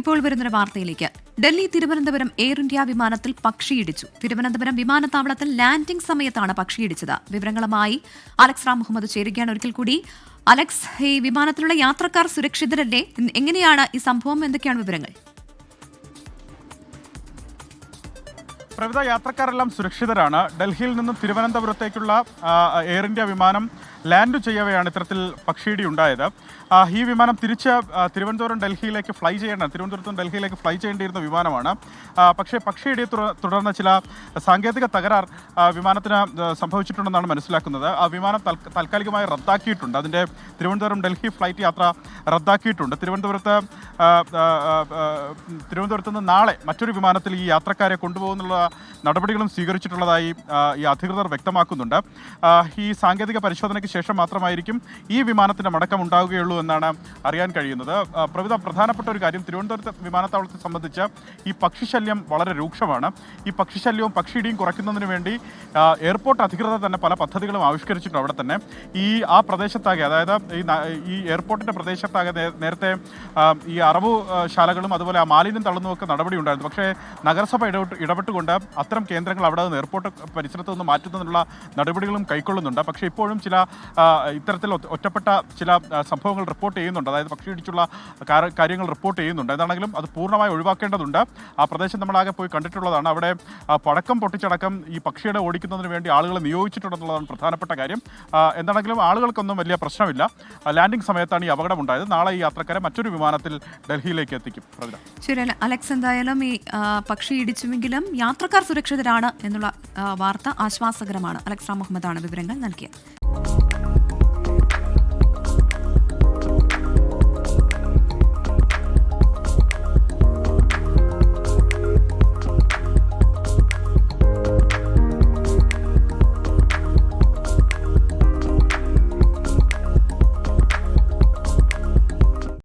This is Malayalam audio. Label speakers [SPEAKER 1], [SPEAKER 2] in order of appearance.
[SPEAKER 1] ഇപ്പോൾ വരുന്നൊരു വാർത്തയിലേക്ക്. ഡൽഹി തിരുവനന്തപുരം എയർ ഇന്ത്യ വിമാനത്തിൽ പക്ഷിയിടിച്ചു. തിരുവനന്തപുരം വിമാനത്താവളത്തിൽ ലാൻഡിംഗ് സമയത്താണ് പക്ഷിയിടിച്ചത്. വിവരങ്ങളുമായി അലക്സ് റാം മുഹമ്മദ് ചേരുകയാണ്. ഒരിക്കൽ കൂടി അലക്സ്, ഈ വിമാനത്തിലുള്ള യാത്രക്കാർ സുരക്ഷിതരല്ലേ? എങ്ങനെയാണ് ഈ സംഭവം? എന്തൊക്കെയാണ് വിവരങ്ങൾ?
[SPEAKER 2] പ്രവിധ യാത്രക്കാരെല്ലാം സുരക്ഷിതരാണ്. ഡൽഹിയിൽ നിന്നും തിരുവനന്തപുരത്തേക്കുള്ള എയർ ഇന്ത്യ വിമാനം ലാൻഡ് ചെയ്യവെയാണ് ഇത്തരത്തിൽ പക്ഷിയിടി ഉണ്ടായത്. ഈ വിമാനം തിരിച്ച് തിരുവനന്തപുരം ഡൽഹിയിലേക്ക് ഫ്ലൈ ചെയ്യേണ്ട തിരുവനന്തപുരത്തും ഡൽഹിയിലേക്ക് ഫ്ലൈ ചെയ്യേണ്ടിയിരുന്ന വിമാനമാണ്. പക്ഷേ പക്ഷിയിടിയെ തുടർന്ന് ചില സാങ്കേതിക തകരാർ വിമാനത്തിന് സംഭവിച്ചിട്ടുണ്ടെന്നാണ് മനസ്സിലാക്കുന്നത്. ആ വിമാനം താൽക്കാലികമായി റദ്ദാക്കിയിട്ടുണ്ട്. അതിൻ്റെ തിരുവനന്തപുരം ഡൽഹി ഫ്ലൈറ്റ് യാത്ര റദ്ദാക്കിയിട്ടുണ്ട്. തിരുവനന്തപുരത്ത് നിന്ന് നാളെ മറ്റൊരു വിമാനത്തിൽ ഈ യാത്രക്കാരെ കൊണ്ടുപോകുന്നുള്ള നടപടികളും സ്വീകരിച്ചിട്ടുള്ളതായി ഈ അധികൃതർ വ്യക്തമാക്കുന്നുണ്ട്. ഈ സാങ്കേതിക പരിശോധനയ്ക്ക് ശേഷം മാത്രമായിരിക്കും ഈ വിമാനത്തിൻ്റെ മടക്കം ഉണ്ടാവുകയുള്ളൂ എന്നാണ് അറിയാൻ കഴിയുന്നത്. പ്രധാനപ്പെട്ട ഒരു കാര്യം, തിരുവനന്തപുരത്ത് വിമാനത്താവളത്തെ സംബന്ധിച്ച് ഈ പക്ഷിശല്യം വളരെ രൂക്ഷമാണ്. ഈ പക്ഷിശല്യവും പക്ഷിയിടിയും കുറയ്ക്കുന്നതിന് വേണ്ടി എയർപോർട്ട് അധികൃതർ തന്നെ പല പദ്ധതികളും ആവിഷ്കരിച്ചിട്ടുണ്ട്. അവിടെ തന്നെ ആ പ്രദേശത്താകെ, അതായത് ഈ എയർപോർട്ടിൻ്റെ പ്രദേശത്താകെ നേരത്തെ ഈ അറവു ശാലകളും അതുപോലെ ആ മാലിന്യം തള്ളുന്നതൊക്കെ നടപടി ഉണ്ടായിരുന്നു. പക്ഷേ നഗരസഭ ഇടപെട്ടുകൊണ്ട് അത്തരം കേന്ദ്രങ്ങൾ അവിടെ നിന്ന് എയർപോർട്ട് പരിസരത്ത് നിന്ന് മാറ്റുന്നതിനുള്ള നടപടികളും കൈക്കൊള്ളുന്നുണ്ട്. പക്ഷേ ഇപ്പോഴും ചില ഇത്തരത്തിൽ ഒറ്റപ്പെട്ട ചില സംഭവങ്ങൾ റിപ്പോർട്ട് ചെയ്യുന്നുണ്ട്. അതായത് പക്ഷിയിടിച്ചുള്ള കാര്യങ്ങൾ റിപ്പോർട്ട് ചെയ്യുന്നുണ്ട്. എന്താണെങ്കിലും അത് പൂർണ്ണമായി ഒഴിവാക്കേണ്ടതുണ്ട്. ആ പ്രദേശം നമ്മളാകെ പോയി കണ്ടിട്ടുള്ളതാണ്. അവിടെ പടക്കം പൊട്ടിച്ചടക്കം ഈ പക്ഷിയുടെ ഓടിക്കുന്നതിന് വേണ്ടി ആളുകളെ നിയോഗിച്ചിട്ടുണ്ടെന്നുള്ളതാണ് പ്രധാനപ്പെട്ട കാര്യം. എന്താണെങ്കിലും ആളുകൾക്കൊന്നും വലിയ പ്രശ്നമില്ല. ലാൻഡിംഗ് സമയത്താണ് ഈ അപകടം ഉണ്ടായത്. നാളെ ഈ യാത്രക്കാരെ മറ്റൊരു വിമാനത്തിൽ ഡൽഹിയിലേക്ക് എത്തിക്കും.
[SPEAKER 1] ശരി അലക്സ്, എന്തായാലും ഈ പക്ഷി ഇടിച്ചുവെങ്കിലും യാത്രക്കാർ സുരക്ഷിതരാണ് എന്നുള്ള വാർത്ത ആശ്വാസകരമാണ്. അലക്സ് റാം മുഹമ്മദാണ് വിവരങ്ങൾ നൽകിയത്.